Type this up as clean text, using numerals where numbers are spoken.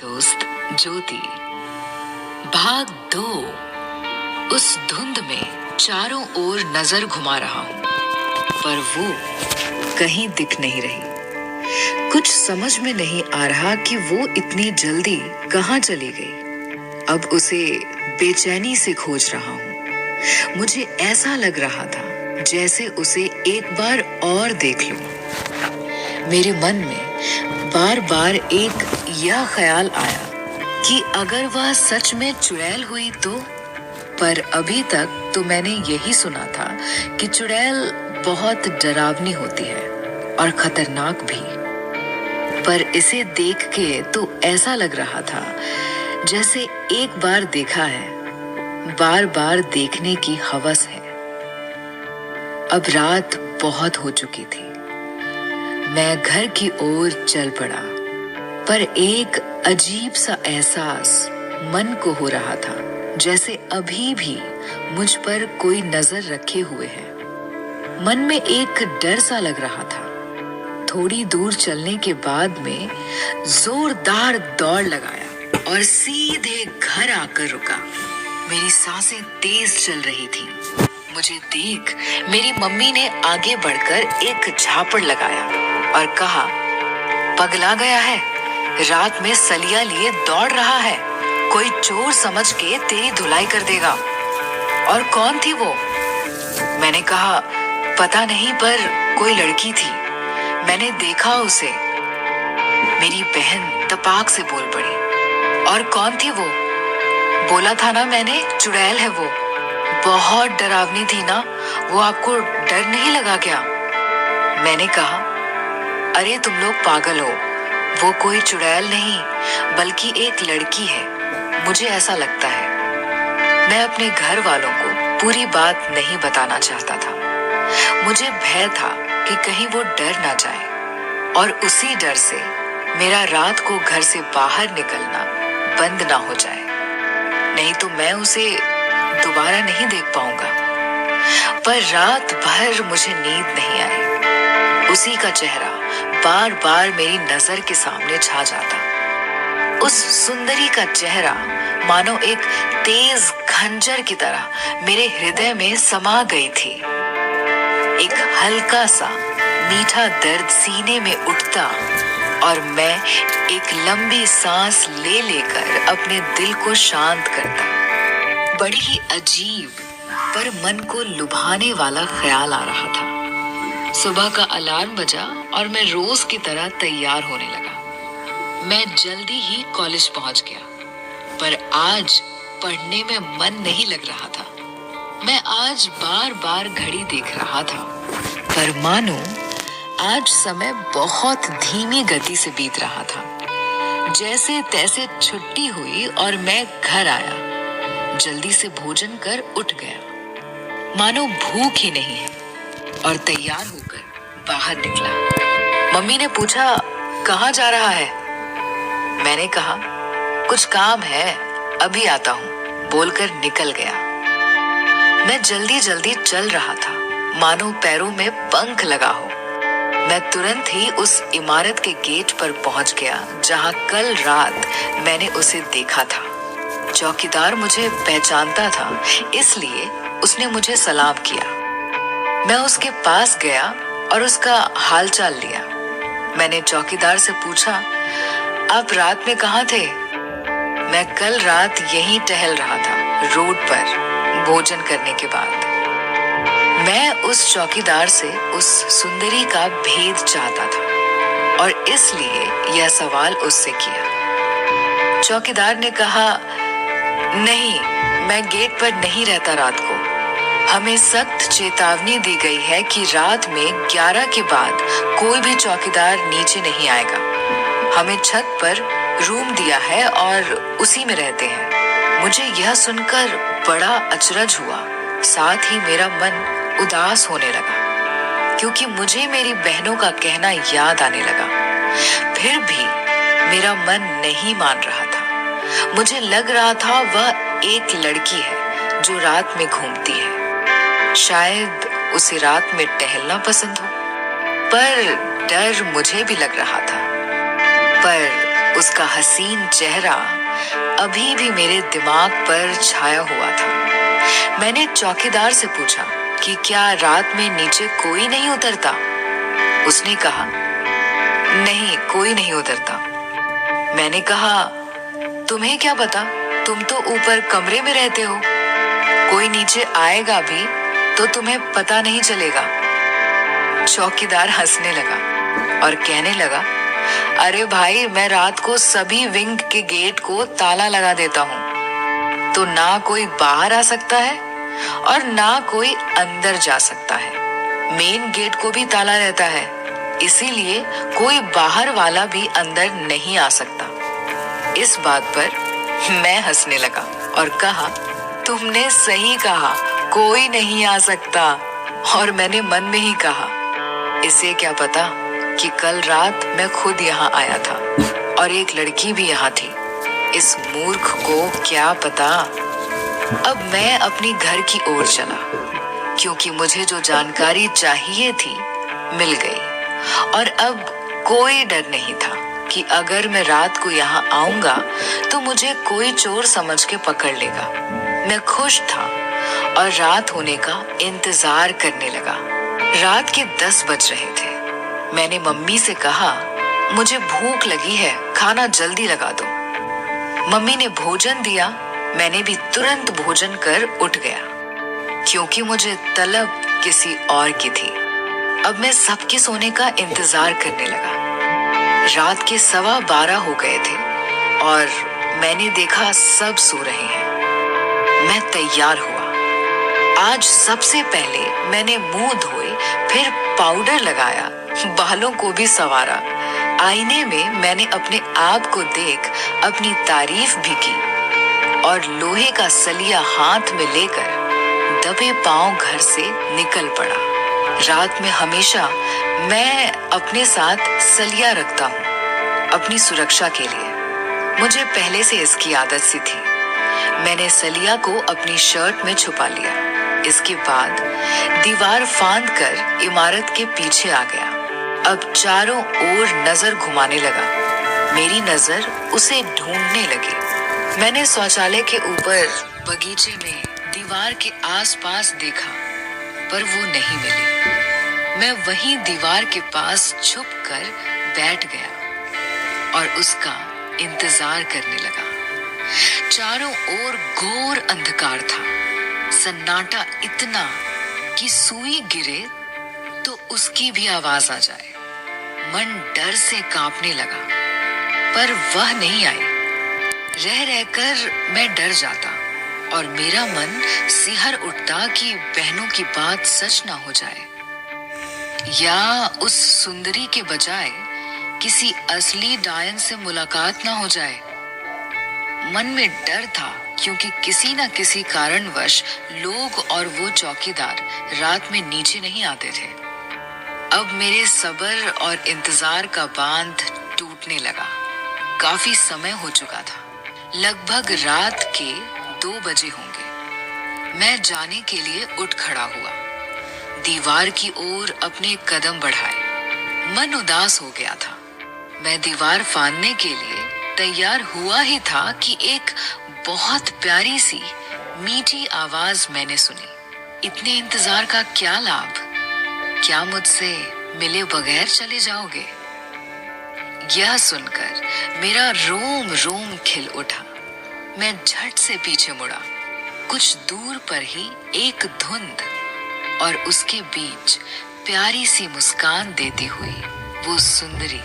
दोस्त ज्योति। भाग 2। उस धुंध में चारों ओर नजर घुमा रहा हूं, पर वो कहीं दिख नहीं रही। कुछ समझ में नहीं आ रहा कि वो इतनी जल्दी कहाँ चली गई। अब उसे बेचैनी से खोज रहा हूं। मुझे ऐसा लग रहा था जैसे उसे एक बार और देख लूं। मेरे मन में बार बार एक यह ख्याल आया कि अगर वह सच में चुड़ैल हुई तो। पर अभी तक तो मैंने यही सुना था कि चुड़ैल बहुत डरावनी होती है और खतरनाक भी। पर इसे देख के तो ऐसा लग रहा था जैसे एक बार देखा है, बार बार देखने की हवस है। अब रात बहुत हो चुकी थी। मैं घर की ओर चल पड़ा, पर एक अजीब सा एहसास मन को हो रहा था जैसे अभी भी मुझ पर कोई नजर रखे हुए है। मन में एक डर सा लग रहा था। थोड़ी दूर चलने के बाद में जोरदार दौड़ लगाया और सीधे घर आकर रुका। मेरी सांसें तेज चल रही थी। मुझे देख मेरी मम्मी ने आगे बढ़कर एक झापड़ लगाया और कहा, पगला गया है, रात में सलिया लिए दौड़ रहा है, कोई चोर समझ के तेरी धुलाई कर देगा। और कौन थी वो? मैंने कहा, पता नहीं, पर कोई लड़की थी, मैंने देखा उसे। मेरी बहन तपाक से बोल पड़ी, और कौन थी वो? बोला था ना मैंने, चुड़ैल है वो। बहुत डरावनी थी ना, वो आपको डर नहीं लगा क्या? मैंने कहा, अरे तुम लोग पागल हो, वो कोई चुड़ैल नहीं बल्कि एक लड़की है, मुझे ऐसा लगता है। मैं अपने घर वालों को पूरी बात नहीं बताना चाहता था। मुझे भय था कि कहीं वो डर ना जाए और उसी डर से मेरा रात को घर से बाहर निकलना बंद ना हो जाए, नहीं तो मैं उसे दोबारा नहीं देख पाऊंगा। पर रात भर मुझे नींद नहीं आई। उसी का चेहरा बार बार मेरी नजर के सामने छा जाता। उस सुंदरी का चेहरा मानो एक तेज खंजर की तरह मेरे हृदय में समा गई थी। एक हल्का सा मीठा दर्द सीने में उठता और मैं एक लंबी सांस ले लेकर अपने दिल को शांत करता। बड़ी ही अजीब पर मन को लुभाने वाला ख्याल आ रहा था। सुबह का अलार्म बजा और मैं रोज की तरह तैयार होने लगा। मैं जल्दी ही कॉलेज पहुंच गया, पर आज पढ़ने में मन नहीं लग रहा था। मैं आज बार बार घड़ी देख रहा था, पर मानो आज समय बहुत धीमी गति से बीत रहा था। जैसे तैसे छुट्टी हुई और मैं घर आया। जल्दी से भोजन कर उठ गया, मानो भूख ही नहीं है, और तैयार होकर बाहर निकला। मम्मी ने पूछा, कहाँ जा रहा है? मैंने कहा, कुछ काम है, अभी आता हूँ, बोलकर निकल गया। मैं जल्दी जल्दी चल रहा था, मानो पैरों में पंख लगा हो। मैं तुरंत ही उस इमारत के गेट पर पहुंच गया जहां कल रात मैंने उसे देखा था। चौकीदार मुझे पहचानता था, इसलिए उसने मुझे सलाम किया। मैं उसके पास गया और उसका हालचाल लिया। मैंने चौकीदार से पूछा, आप रात में कहाँ थे? मैं कल रात यहीं टहल रहा था, रोड पर, भोजन करने के बाद। मैं उस चौकीदार से उस सुंदरी का भेद चाहता था और इसलिए यह सवाल उससे किया। चौकीदार ने कहा, नहीं, मैं गेट पर नहीं रहता रात को। हमें सख्त चेतावनी दी गई है कि रात में 11 के बाद कोई भी चौकीदार नीचे नहीं आएगा। हमें छत पर रूम दिया है और उसी में रहते हैं। मुझे यह सुनकर बड़ा अचरज हुआ, साथ ही मेरा मन उदास होने लगा, क्योंकि मुझे मेरी बहनों का कहना याद आने लगा। फिर भी मेरा मन नहीं मान रहा था। मुझे लग रहा था वह एक लड़की है जो रात में घूमती है। शायद उसे रात में टहलना पसंद हो। पर डर मुझे भी लग रहा था। पर उसका हसीन चेहरा अभी भी मेरे दिमाग पर छाया हुआ था। मैंने चौकीदार से पूछा कि क्या रात में नीचे कोई नहीं उतरता। उसने कहा, नहीं, कोई नहीं उतरता। मैंने कहा, तुम्हें क्या पता, तुम तो ऊपर कमरे में रहते हो, कोई नीचे आएगा भी तो तुम्हें पता नहीं चलेगा। चौकीदार हंसने लगा और कहने लगा, अरे भाई, मैं रात को सभी विंग के गेट को ताला लगा देता हूँ, तो ना कोई बाहर आ सकता है और ना कोई अंदर जा सकता है। मेन गेट को भी ताला रहता है, इसीलिए कोई बाहर वाला भी अंदर नहीं आ सकता। इस बात पर मैं हंसने लगा और कहा, तुमने सही कहा, कोई नहीं आ सकता। और मैंने मन में ही कहा, इसे क्या पता कि कल रात मैं खुद यहाँ आया था और एक लड़की भी यहाँ थी। इस मूर्ख को क्या पता। अब मैं अपनी घर की ओर चला, क्योंकि मुझे जो जानकारी चाहिए थी मिल गई और अब कोई डर नहीं था कि अगर मैं रात को यहाँ आऊंगा तो मुझे कोई चोर समझ के पकड़ लेगा। मैं खुश था और रात होने का इंतजार करने लगा। रात के 10 बज रहे थे। मैंने मम्मी से कहा, मुझे भूख लगी है, खाना जल्दी लगा दो। मम्मी ने भोजन दिया। मैंने भी तुरंत भोजन कर उठ गया, क्योंकि मुझे तलब किसी और की थी। अब मैं सबके सोने का इंतजार करने लगा। रात के 12:15 हो गए थे और मैंने देखा सब सो रहे हैं। मैं तैयार हुआ। आज सबसे पहले मैंने मुंह धोए, फिर पाउडर लगाया, बालों को भी संवारा। आईने में मैंने अपने आप को देख अपनी तारीफ भी की और लोहे का सलिया हाथ में लेकर दबे पांव घर से निकल पड़ा। रात में हमेशा मैं अपने साथ सलिया रखता हूँ अपनी सुरक्षा के लिए। मुझे पहले से इसकी आदत सी थी। मैंने सलिया को अपनी शर्ट में छुपा लिया। इसके बाद दीवार फांद कर इमारत के पीछे आ गया। अब चारों ओर नजर घुमाने लगा। मेरी नजर उसे ढूंढने लगी। मैंने शौचालय के ऊपर, बगीचे में, दीवार के आसपास देखा, पर वो नहीं मिली। मैं वहीं दीवार के पास छुपकर बैठ गया और उसका इंतजार करने लगा। चारों ओर घोर अंधकार था, सन्नाटा इतना कि सुई गिरे तो उसकी भी आवाज आ जाए। मन डर से कांपने लगा, पर वह नहीं आई। रह रहकर मैं डर जाता और मेरा मन सिहर उठता कि बहनों की बात सच ना हो जाए, या उस सुंदरी के बजाय किसी असली डायन से मुलाकात ना हो जाए। मन में डर था, क्योंकि किसी न किसी कारणवश लोग और वो चौकीदार रात में नीचे नहीं आते थे। अब मेरे सब्र और इंतजार का बांध टूटने लगा। काफी समय हो चुका था, लगभग रात के 2 बजे होंगे। मैं जाने के लिए उठ खड़ा हुआ, दीवार की ओर अपने कदम बढ़ाए। मन उदास हो गया था। मैं दीवार फांदने के लिए तैयार हुआ ही था कि एक बहुत प्यारी सी मीठी आवाज मैंने सुनी। इतने इंतजार का क्या लाभ? क्या मुझसे मिले बगैर चले जाओगे? यह सुनकर मेरा रोम रोम खिल उठा। मैं झट से पीछे मुड़ा। कुछ दूर पर ही एक धुंध और उसके बीच प्यारी सी मुस्कान देती हुई वो सुंदरी